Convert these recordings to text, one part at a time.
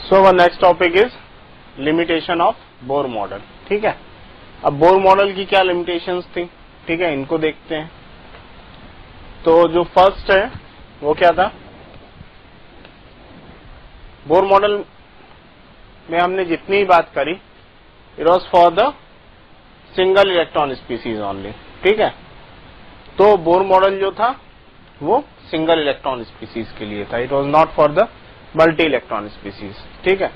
So our next topic is limitation of Bohr model. ठीक है, अब बोर मॉडल की क्या लिमिटेशंस थी, ठीक है, इनको देखते हैं। तो जो फर्स्ट है वो क्या था, बोर मॉडल में हमने जितनी बात करी it was for the single electron species only. ठीक है, तो बोर मॉडल जो था वो सिंगल इलेक्ट्रॉन स्पीसीज के लिए था, it was not for the multi electron species. ठीक है,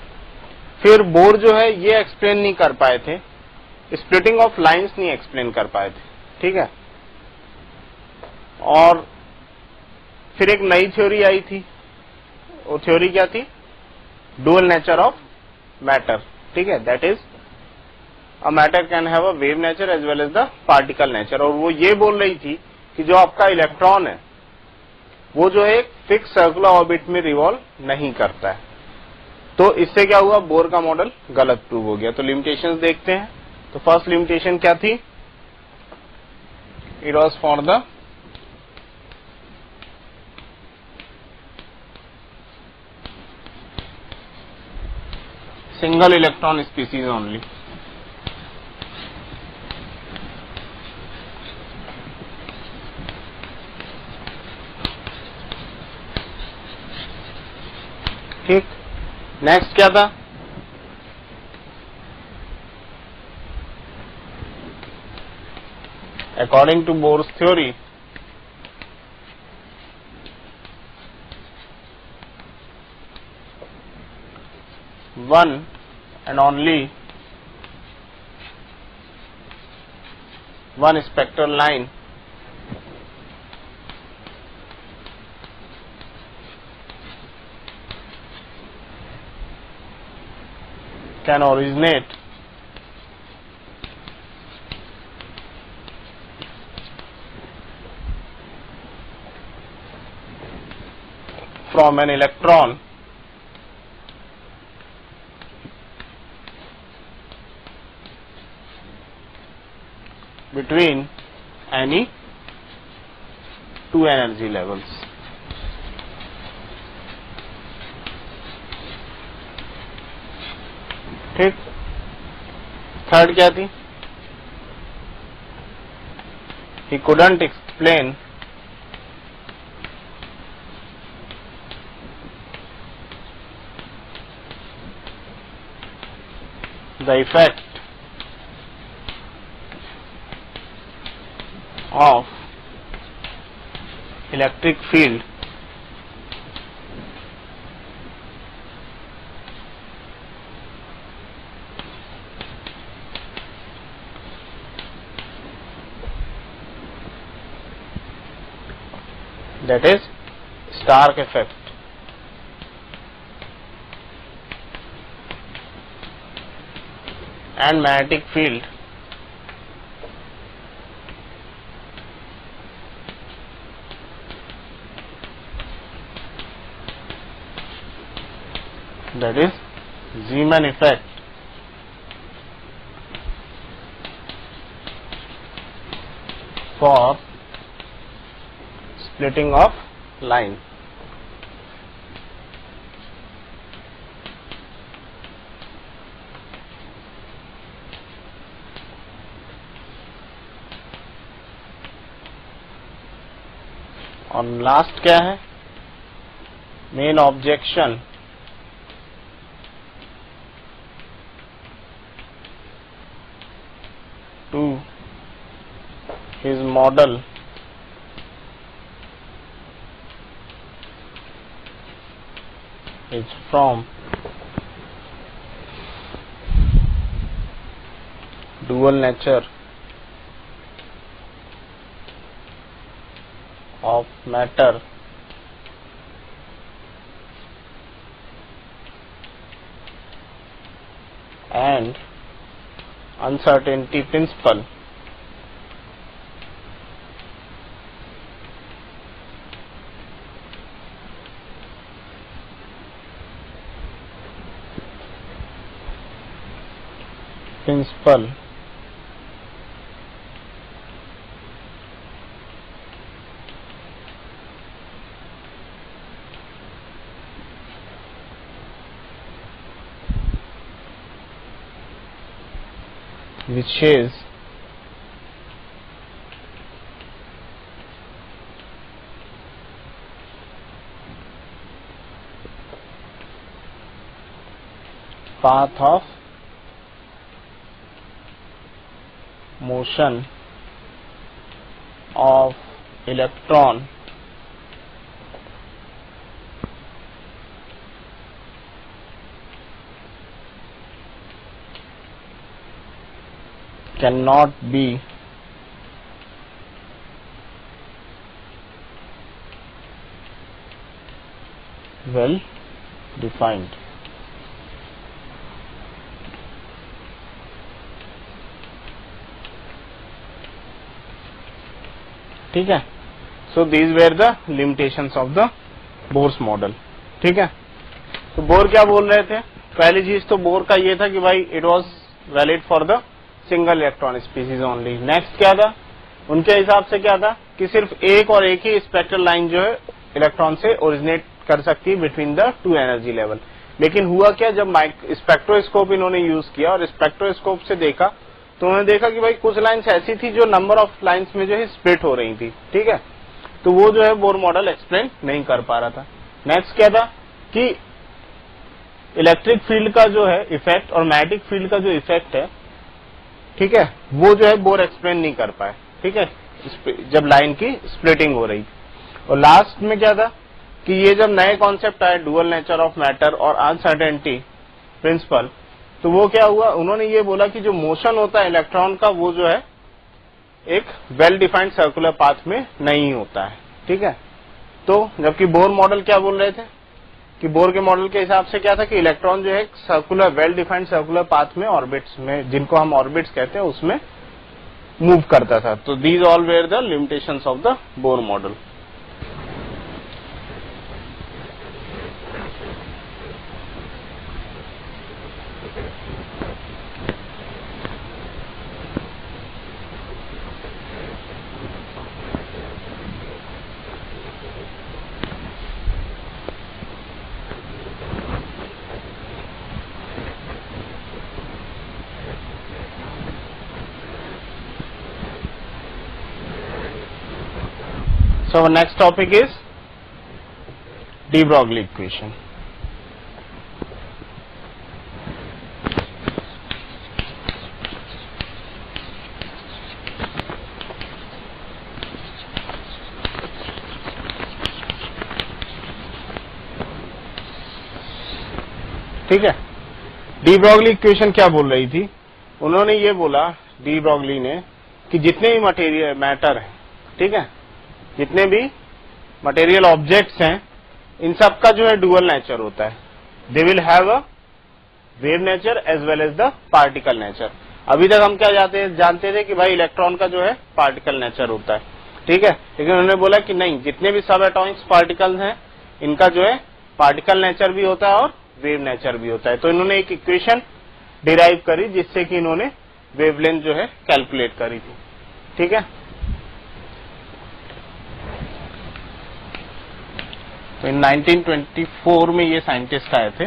फिर बोर जो है ये एक्सप्लेन नहीं कर पाए थे, स्प्लिटिंग ऑफ लाइंस नहीं एक्सप्लेन कर पाए थे। ठीक है, और फिर एक नई थ्योरी आई थी, वो थ्योरी क्या थी, डुअल नेचर ऑफ मैटर। ठीक है, that is a matter can have a wave nature as well as the particle nature. और वो ये बोल रही थी कि जो आपका इलेक्ट्रॉन है वो जो है एक फिक्स सर्कुलर ऑर्बिट में रिवॉल्व नहीं करता है। तो इससे क्या हुआ, बोर का मॉडल गलत प्रूव हो गया। तो लिमिटेशंस देखते हैं। तो फर्स्ट लिमिटेशन क्या थी, it was for the single electron species only. ठीक, नेक्स्ट क्या था, according to Bohr's theory one and only one spectral line can originate from an electron between any two energy levels। ठीक, third क्या थी, he couldn't explain the effect of electric field that is Stark effect। and magnetic field that is Zeeman effect for splitting of line। और last क्या है, main objection to his model is from dual nature of matter and uncertainty principle। Principle which is path of motion of electron cannot be well defined. ठीक है, so these were the limitations of the Bohr's model. ठीक है, तो bore क्या बोल रहे थे? पहली चीज तो बोर का ये था कि भाई it was valid for the single electron species only. Next क्या था उनके हिसाब से? क्या था कि सिर्फ एक और एक ही स्पेक्ट्रल लाइन जो है इलेक्ट्रॉन से ओरिजिनेट कर सकती है between the two energy level. लेकिन हुआ क्या, जब स्पेक्ट्रोस्कोप इन्होंने यूज किया और स्पेक्ट्रोस्कोप से देखा तो उन्होंने देखा कि भाई कुछ लाइन्स ऐसी थी जो नंबर ऑफ लाइन्स में जो है स्प्लिट हो रही थी. ठीक है, तो वो जो है बोर मॉडल एक्सप्लेन नहीं कर पा रहा था. नेक्स्ट क्या था कि इलेक्ट्रिक फील्ड का जो है इफेक्ट और मैग्नेटिक फील्ड का जो इफेक्ट है, ठीक है, वो जो है बोर एक्सप्लेन नहीं कर पाए. ठीक है, जब लाइन की स्प्लिटिंग हो रही. और लास्ट में क्या था कि ये जब नए कॉन्सेप्ट आए डुअल नेचर ऑफ मैटर और अनसर्टेनिटी प्रिंसिपल, तो वो क्या हुआ, उन्होंने ये बोला कि जो मोशन होता है इलेक्ट्रॉन का वो जो है एक वेल डिफाइंड सर्कुलर पाथ में नहीं होता है. ठीक है, तो जबकि बोर मॉडल क्या बोल रहे थे कि बोर के मॉडल के हिसाब से क्या था कि इलेक्ट्रॉन जो है circular well defined circular path में ऑर्बिट्स में, जिनको हम ऑर्बिट्स कहते हैं, उसमें मूव करता था. तो these all where the limitations of the Bohr model. So our next topic is de Broglie equation. ठीक है, डी ब्रॉगली इक्वेशन क्या बोल रही थी? उन्होंने ये बोला डी ब्रॉगली ने कि जितने भी मटेरियल मैटर है, ठीक है, जितने भी मटेरियल ऑब्जेक्ट्स हैं, इन सब का जो है डुअल नेचर होता है. They will have a wave nature as well as the particle nature. अभी तक हम क्या जानते थे कि भाई इलेक्ट्रॉन का जो है पार्टिकल नेचर होता है. ठीक है, लेकिन उन्होंने बोला कि नहीं, जितने भी सब एटॉमिक पार्टिकल्स हैं इनका जो है पार्टिकल नेचर भी होता है और वेव नेचर भी होता है. तो इन्होंने एक इक्वेशन डिराइव करी जिससे कि इन्होंने वेवलेंथ जो है कैलकुलेट करी थी. ठीक है, तो इन 1924 में ये साइंटिस्ट आए थे.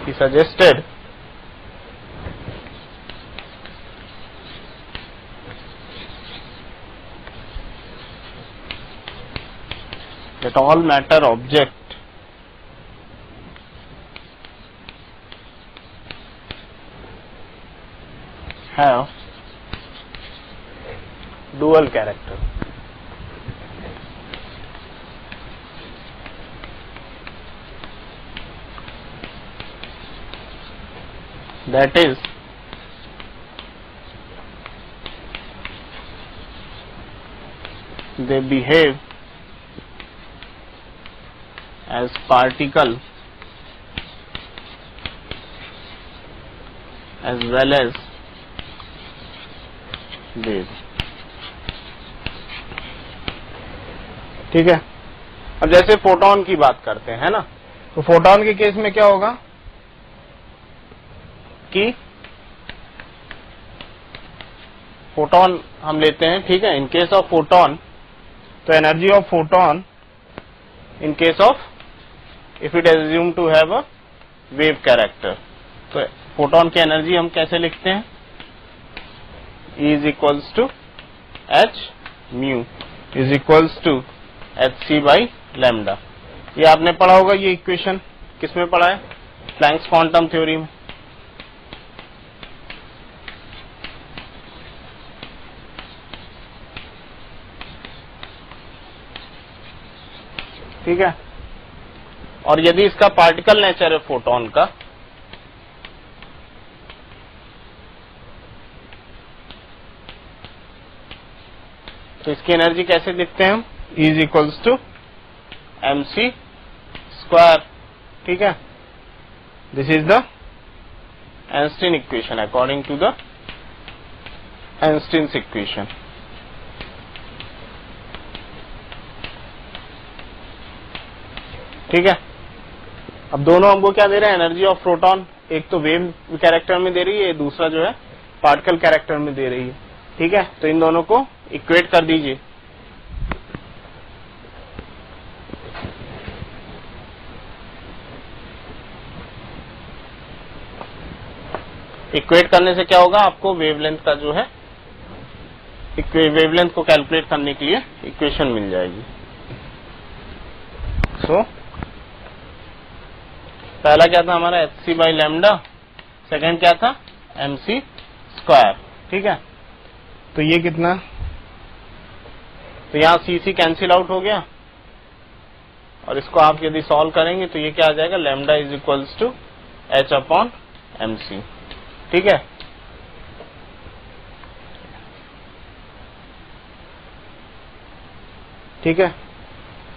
He suggested that all matter object have dual character. That is, they behave as particle as well as wave. ठीक है, अब जैसे फोटोन की बात करते हैं, है ना, तो फोटोन के केस में क्या होगा कि फोटोन हम लेते हैं. ठीक है, इन केस ऑफ फोटोन, तो energy of photon in case of if it is assumed to have a wave character. तो फोटोन की एनर्जी हम कैसे लिखते हैं? E is equals to h mu is equals to hc by lambda. ये आपने पढ़ा होगा, ये इक्वेशन किसमें पढ़ा है? प्लैंक्स क्वांटम थ्योरी में। ठीक है। और यदि इसका पार्टिकल नेचर है फोटोन का, तो इसकी एनर्जी कैसे लिखते हैं हम? E is equals to mc square. ठीक है, this is the Einstein equation according to the Einstein's equation. ठीक है, अब दोनों हमको क्या दे रहे हैं? एनर्जी ऑफ प्रोटॉन, एक तो वेव कैरेक्टर में दे रही है, दूसरा जो है पार्टिकल कैरेक्टर में दे रही है। ठीक है, तो इन दोनों को इक्वेट कर दीजिए। इक्वेट करने से क्या होगा? आपको वेवलेंथ का जो है, वेवलेंथ को कैलकुलेट करने के लिए इक्वेशन मिल जाएगी। सो पहला क्या था हमारा? hc बाई लैम्डा, सेकेंड क्या था? mc square. ठीक है, तो ये कितना? तो यहां cc कैंसिल आउट हो गया, और इसको आप यदि सॉल्व करेंगे तो ये क्या आ जाएगा? Lambda is equals to h upon mc। ठीक है, ठीक है,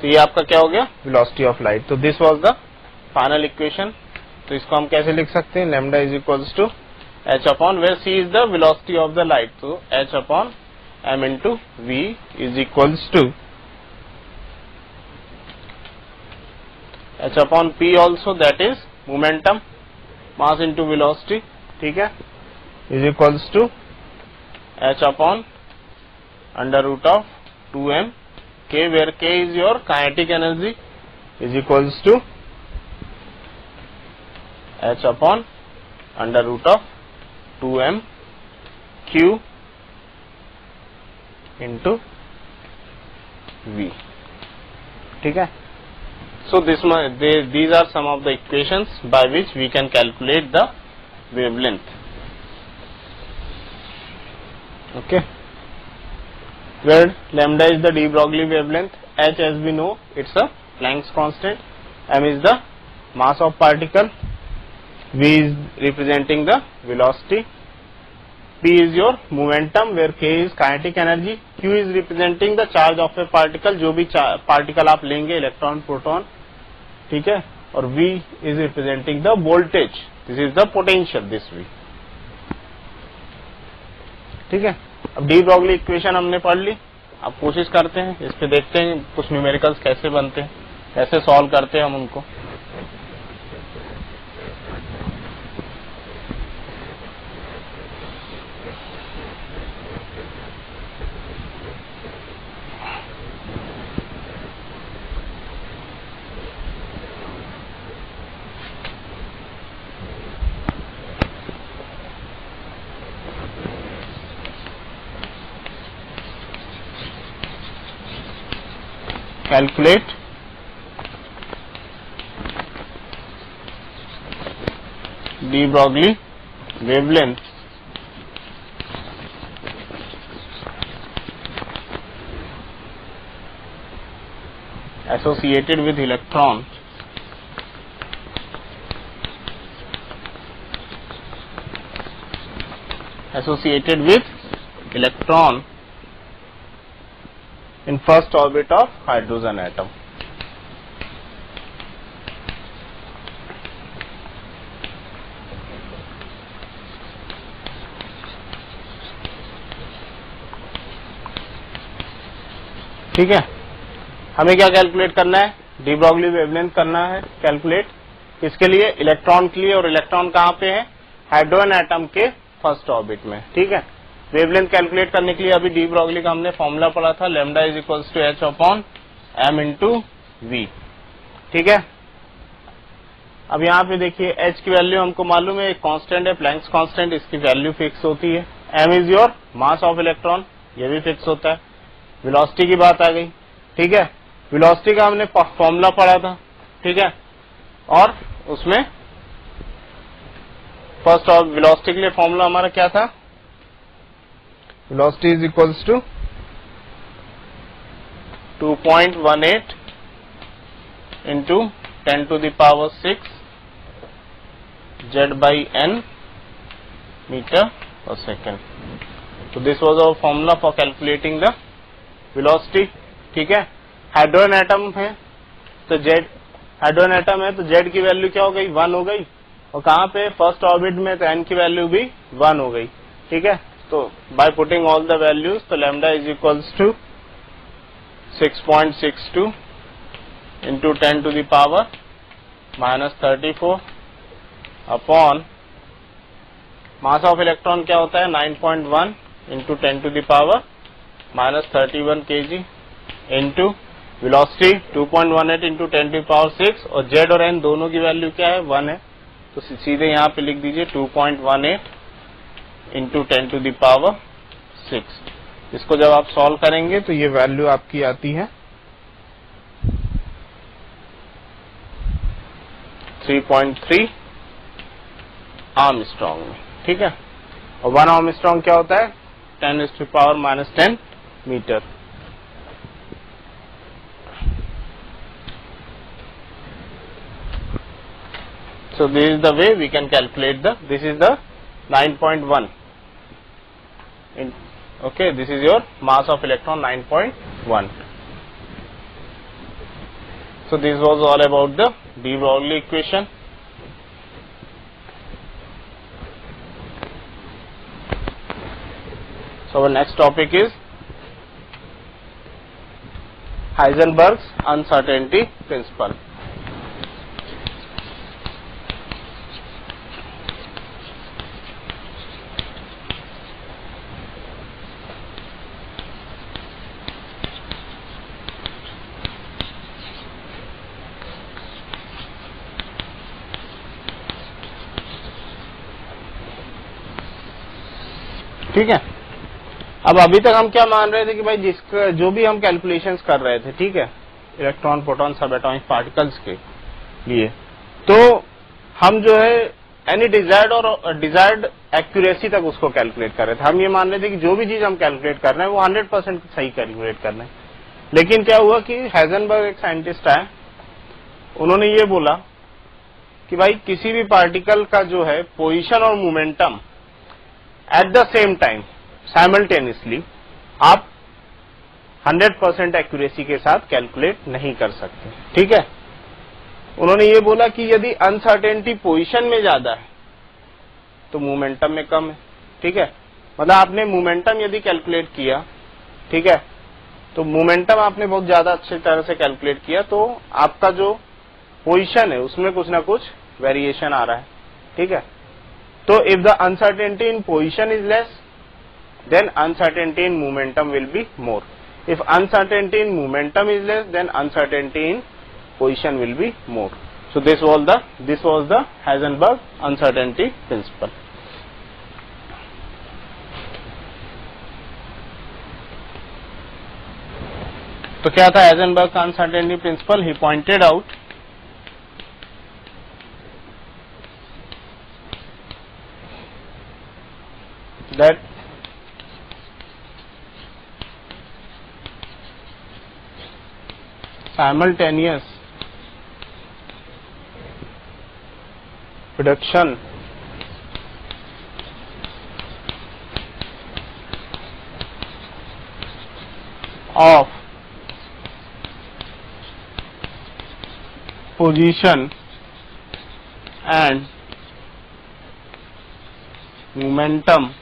तो ये आपका क्या हो गया? Velocity of light. तो this was the final equation. तो इसको हम कैसे लिख सकते हैं? Lambda is equals to h upon, where c is the velocity of the light, तो h upon m into v is equals to h upon p also, that is momentum, mass into velocity. ठीक है, is equals to h upon under root of 2m k, where k is your kinetic energy, is equals to h upon under root of 2m q into v। ठीक है, so these are some of the equations by which we can calculate the wavelength. Okay, where lambda is the de Broglie wavelength, h as we know it's a Planck's constant, m is the mass of particle, v is representing the velocity, p is your momentum where k is kinetic energy, q is representing the charge of a particle, जो भी particle आप लेंगे, electron, proton. ठीक है, और v is representing the voltage, this is the potential, this v। ठीक है, अब डी ब्रॉगली इक्वेशन हमने पढ़ ली। अब कोशिश करते हैं इस पे, देखते हैं कुछ न्यूमेरिकल्स कैसे बनते हैं, कैसे सॉल्व करते हैं हम उनको। Calculate de Broglie wavelength associated with electron in first orbit of hydrogen atom। ठीक है, हमें क्या कैलकुलेट करना है? डी ब्रॉगली वेवलेंथ करना है कैलकुलेट। इसके लिए इलेक्ट्रॉन के लिए, और इलेक्ट्रॉन कहाँ पे है? हाइड्रोजन एटम के फर्स्ट ऑर्बिट में। ठीक है, वेवलेंथ कैलकुलेट करने के लिए अभी डी ब्रॉगली का हमने फॉर्मूला पढ़ा था, lambda is equals to h upon m into v। ठीक है। अब यहाँ पे देखिए h की वैल्यू हमको मालूम है, एक कांस्टेंट है प्लैंक्स कांस्टेंट, इसकी वैल्यू फिक्स होती है। m is your mass of electron, ये भी फिक्स होता है। वेलोसिटी की बात आ गई, ठीक है। वेलोसिटी का हमने फॉर्मूला पढ़ा था, ठीक है, और उसमें फर्स्ट ऑफ वेलोसिटी के लिए फॉर्मूला हमारा क्या था, velocity is equals to 2.18 into 10⁶ Z/n metre per second. तो this was our formula for calculating the velocity, ठीक है। हाइड्रोजन एटम है तो जेड, हाइड्रोजन एटम है तो जेड की वैल्यू क्या हो गई, 1 हो गई, और कहां पे फर्स्ट ऑर्बिट में, तो एन की वैल्यू भी 1 हो गई, ठीक है। तो by putting all the values, तो lambda is equals to 6.62 into 10⁻34 upon mass of electron क्या होता है 9.1 into 10⁻31 kg into velocity 2.18 into 10⁶, और जेड और एन दोनों की वैल्यू क्या है, 1 है, तो सीधे यहाँ पे लिख दीजिए 2.18 इंटू 10⁶। इसको जब आप सॉल्व करेंगे तो ये वैल्यू आपकी आती है 3.3 आर्मस्ट्रांग में, ठीक है। और 1 आर्मस्ट्रांग क्या होता है, 10⁻⁻10 metre. So this is the way we can calculate this is the 9.1. Okay, this is your mass of electron 9.1. So this was all about the de Broglie equation. So our next topic is Heisenberg's uncertainty principle. ठीक है। अब अभी तक हम क्या मान रहे थे कि भाई जिसका जो भी हम कैलकुलेशंस कर रहे थे, ठीक है, इलेक्ट्रॉन प्रोटॉन सब एटॉमिक पार्टिकल्स के लिए, तो हम जो है एनी डिजायर्ड और डिजायर्ड एक्यूरेसी तक उसको कैलकुलेट कर रहे थे। हम ये मान रहे थे कि जो भी चीज हम कैलकुलेट कर रहे हैं वो 100% सही कैलकुलेट कर रहे हैं। लेकिन क्या हुआ कि हाइजेनबर्ग एक साइंटिस्ट आए, उन्होंने ये बोला कि भाई किसी भी पार्टिकल का जो है पोजीशन और momentum at the same time simultaneously आप 100% एक्यूरेसी के साथ कैलकुलेट नहीं कर सकते, ठीक है। उन्होंने ये बोला कि यदि अनसर्टेनिटी पोजीशन में ज्यादा है तो मोमेंटम में कम है, ठीक है। मतलब आपने मोमेंटम यदि कैलकुलेट किया, ठीक है, तो मोमेंटम आपने बहुत ज्यादा अच्छी तरह से कैलकुलेट किया तो आपका जो पोजीशन है उसमें कुछ ना कुछ वेरिएशन आ रहा है, ठीक है। तो if the uncertainty in position is less then uncertainty in momentum will be more. If uncertainty in momentum is less, then uncertainty in position will be more. So this was the Heisenberg uncertainty principle. तो क्या था Heisenberg का uncertainty principle? He pointed out that simultaneous reduction of position and momentum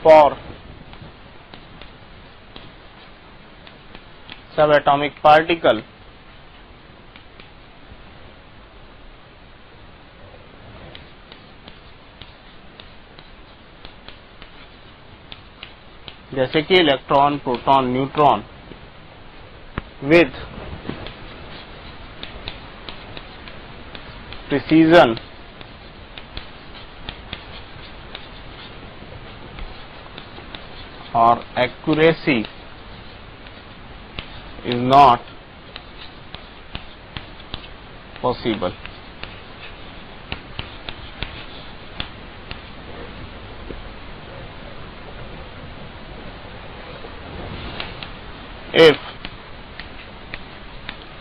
for subatomic particle जैसे कि electron, proton, neutron with precision or accuracy is not possible. If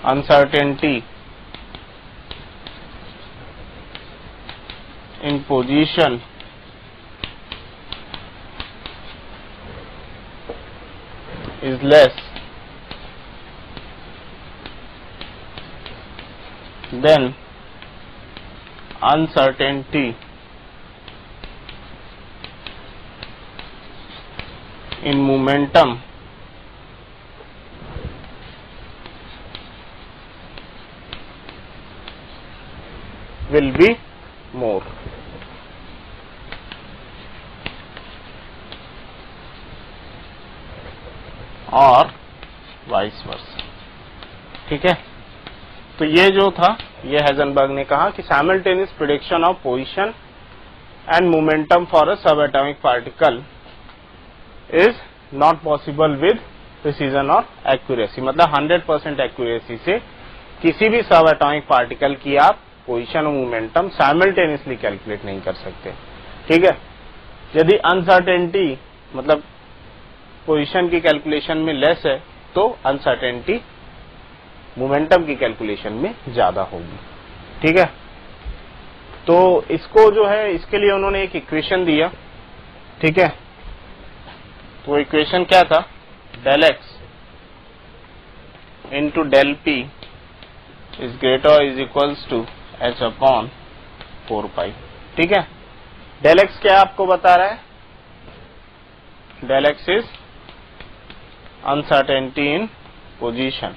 uncertainty in position is less then uncertainty in momentum will be more. और vice versa. ठीक है, तो ये जो था, ये हाइजेनबर्ग ने कहा कि simultaneous prediction of position and momentum for a subatomic particle is not possible with precision और एक्यूरेसी। मतलब 100% एक्यूरेसी से किसी भी सब एटॉमिक पार्टिकल की आप पोजीशन और मोमेंटम साइमल्टेनियसली कैलकुलेट नहीं कर सकते। ठीक है, यदि अनसर्टेनिटी मतलब पोजीशन की कैलकुलेशन में लेस है तो अनसर्टेनिटी मोमेंटम की कैलकुलेशन में ज्यादा होगी। ठीक है, तो इसको जो है, इसके लिए उन्होंने एक इक्वेशन दिया। ठीक है, तो इक्वेशन क्या था, del x into del p is greater is equals to h upon 4 pi. ठीक है, डेल एक्स क्या आपको बता रहा है, del x is uncertainty in position,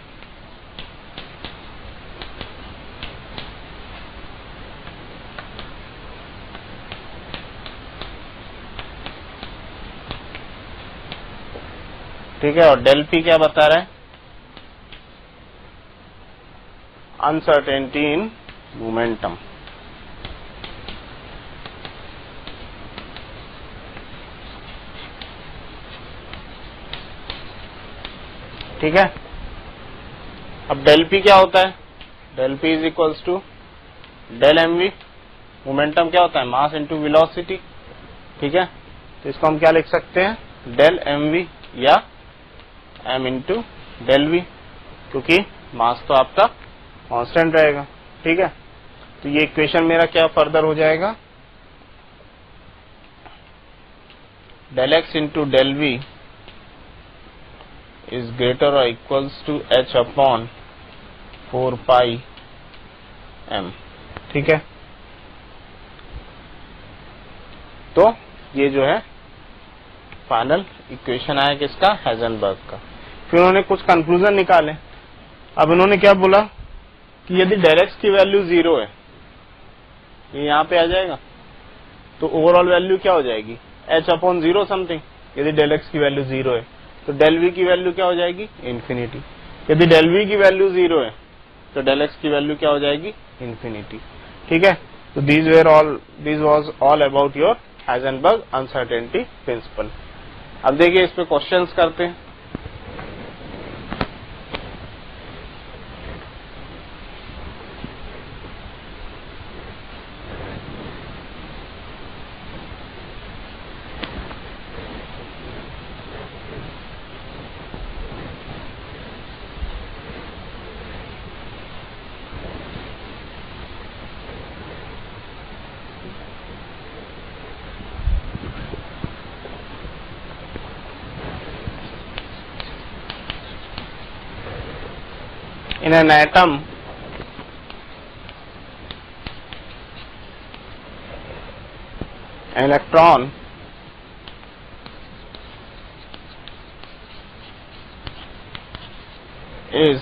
ठीक है, और डेल पी क्या बता रहा है, अनसर्टेनिटी इन मोमेंटम। ठीक है, अब डेल पी क्या होता है, del p is equals to del m v. Momentum क्या होता है, मास इंटू वेलोसिटी। ठीक है, तो इसको हम क्या लिख सकते हैं, डेल एम वी या एम इंटू डेल वी, क्योंकि मास तो आपका कांस्टेंट रहेगा। ठीक है, तो ये इक्वेशन मेरा क्या फर्दर हो जाएगा, del x into del v is greater or equals to h upon 4 pi m। ठीक है, तो ये जो है फाइनल इक्वेशन आया किसका, हाइजेनबर्ग का। फिर उन्होंने कुछ कंक्लूजन निकाले। अब उन्होंने क्या बोला कि यदि डेल एक्स की वैल्यू 0 है, ये यहाँ पे आ जाएगा, तो ओवरऑल वैल्यू क्या हो जाएगी, h अपॉन 0 समथिंग। यदि डेल एक्स की वैल्यू 0 है तो डेल वी की वैल्यू क्या हो जाएगी, इन्फिनिटी। यदि डेल वी की वैल्यू 0 है तो डेल एक्स की वैल्यू क्या हो जाएगी, इन्फिनिटी। ठीक है, तो this was all about your Heisenberg uncertainty principle. अब देखिए इस पे क्वेश्चंस करते हैं। In an atom, an electron is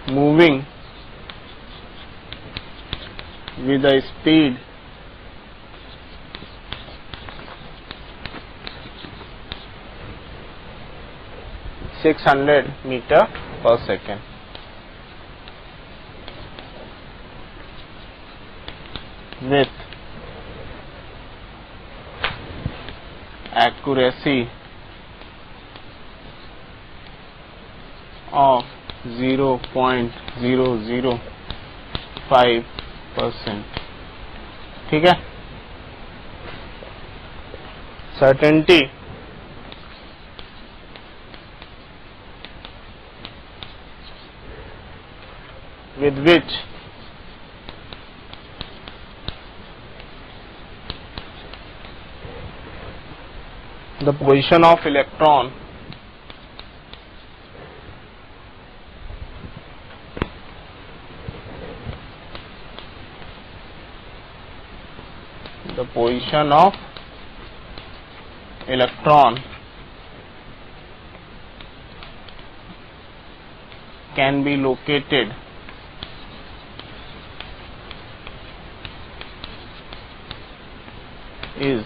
moving with a speed 600 meter per second. With accuracy of 0.005%. ठीक है. Certainty with which the position of electron can be located is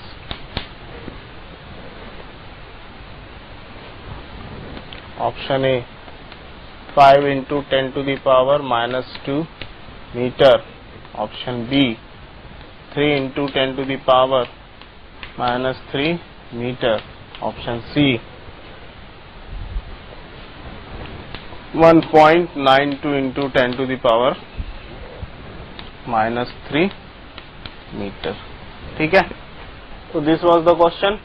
option A 5 into 10 to the power minus 2 meter, option B 3 into 10 to the power minus 3 meter, option C 1.92 into 10 to the power minus 3 meter. ठीक है. तो this was the question.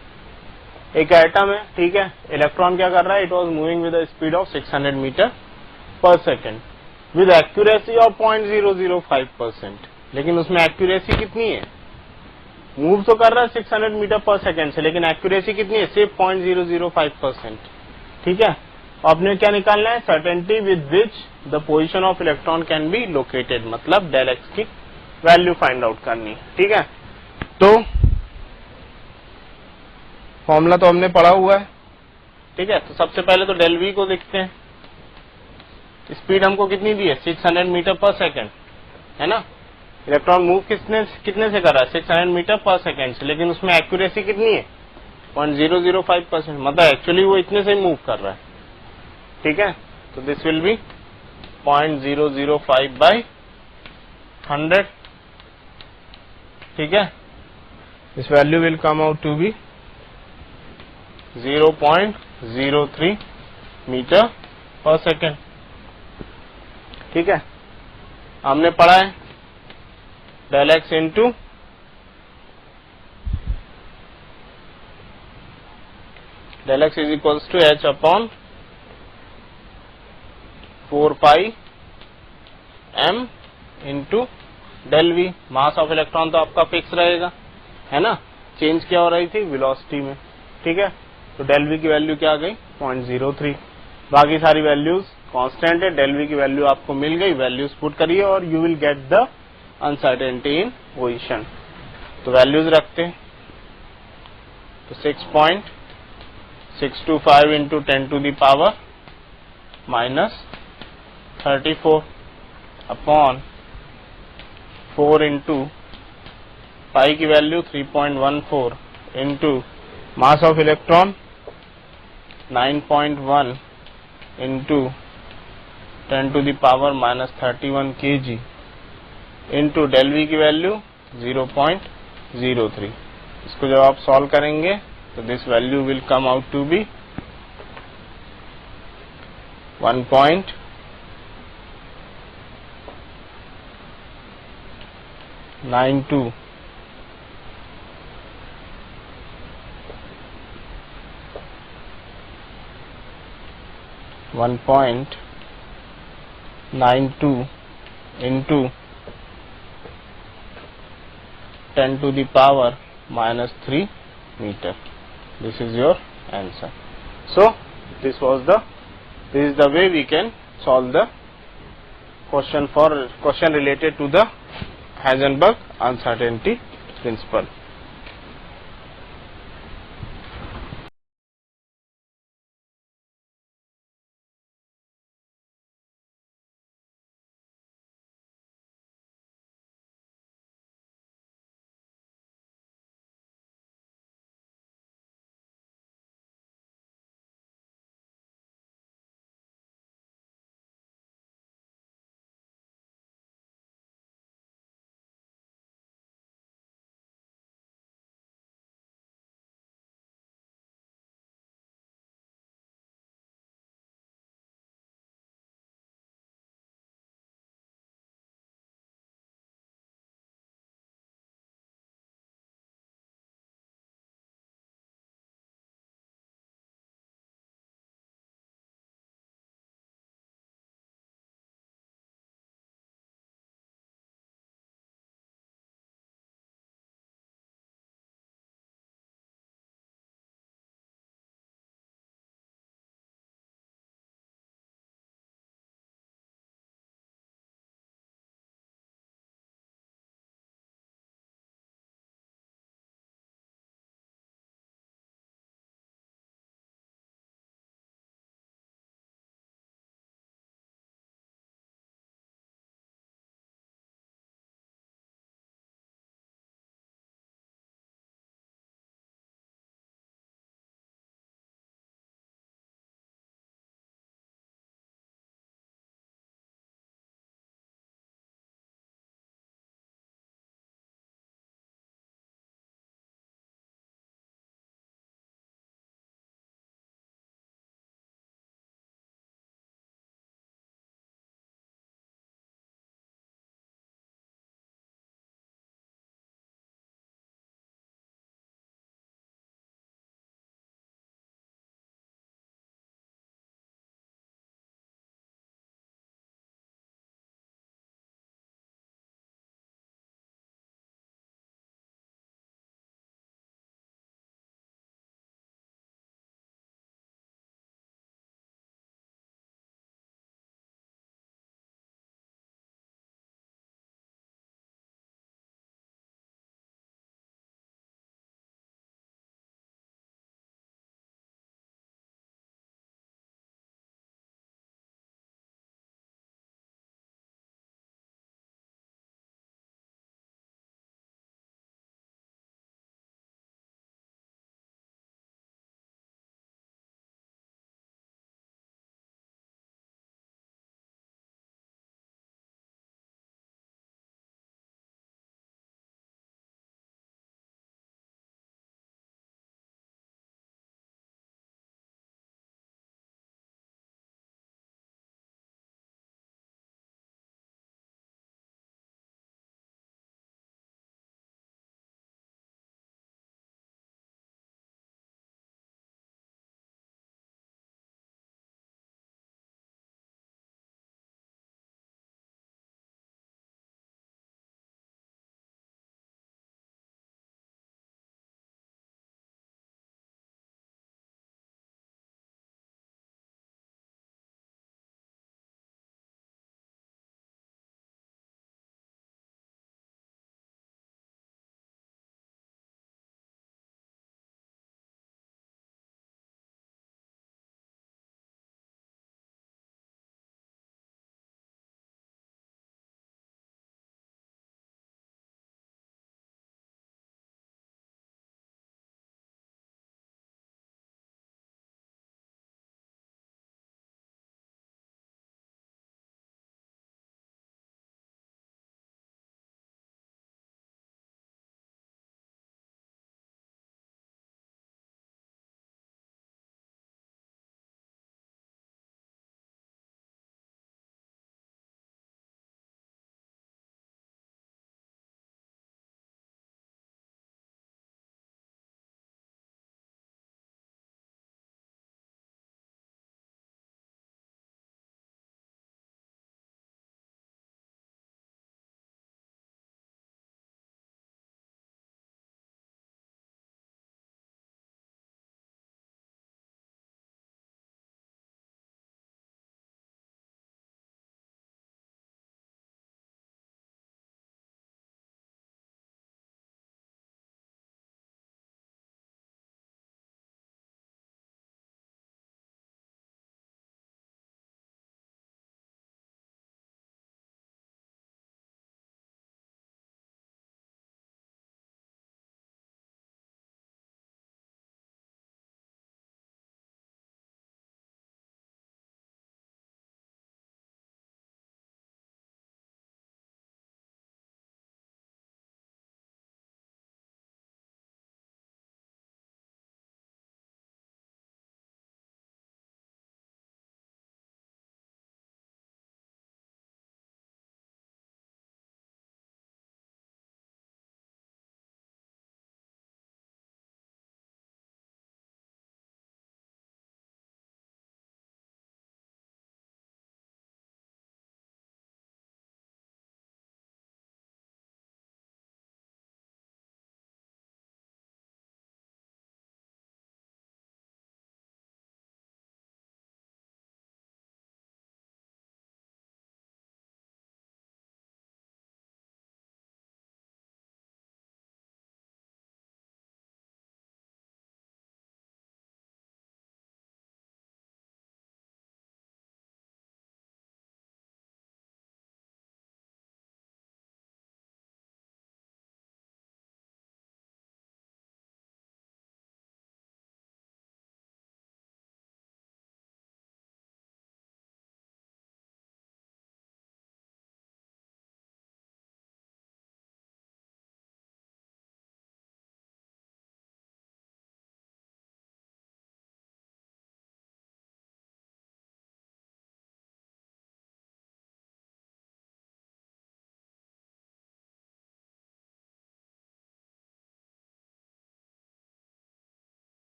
एक atom है, ठीक है, electron क्या कर रहा है, it was moving with the speed of 600 metre per second with accuracy of 0.005%. लेकिन उसमें एक्यूरेसी कितनी है, मूव तो कर रहा है 600 मीटर पर सेकेंड से, लेकिन एक्यूरेसी कितनी है, सिर्फ 0.005%. ठीक है. आपने क्या निकालना है, certainty with which the position of electron can be located, मतलब डेल एक्स की वैल्यू फाइंड आउट करनी. ठीक है. तो फॉर्मूला तो हमने पढ़ा हुआ है. ठीक है. तो सबसे पहले तो डेल वी को देखते हैं. स्पीड हमको कितनी दी है, 600 मीटर पर सेकेंड, है ना. इलेक्ट्रॉन मूव कितने से कर रहा है, 600 मीटर पर सेकेंड से, लेकिन उसमें एक्यूरेसी कितनी है, 0.005%, मतलब एक्चुअली वो इतने से मूव कर रहा है. ठीक है. तो दिस विल बी 0.005/100. ठीक है. This value will come out to be 0.03 metre per second. ठीक है. हमने पढ़ा है del x into del x is equals to h upon 4 pi m into del v. Mass of electron तो आपका fix रहेगा, है ना. चेंज क्या हो रही थी, वेलोसिटी में. ठीक है. तो डेल वी की वैल्यू क्या आ गई, 0.03. बाकी सारी वैल्यूज कांस्टेंट है. डेल वी की वैल्यू आपको मिल गई, वैल्यूज पुट करिए और you will get the uncertainty in position. तो वैल्यूज रखते हैं. तो 6.625 into 10 to the power minus 34 upon 4 into pi की value 3.14 into mass of electron 9.1 into 10 to the power minus 31 kg into del v की value 0.03. इसको जब आप solve करेंगे तो this value will come out to be 1.92 into 10 to the power minus 3 meter. This is your answer. So this is the way we can solve the question related to the Heisenberg uncertainty principle.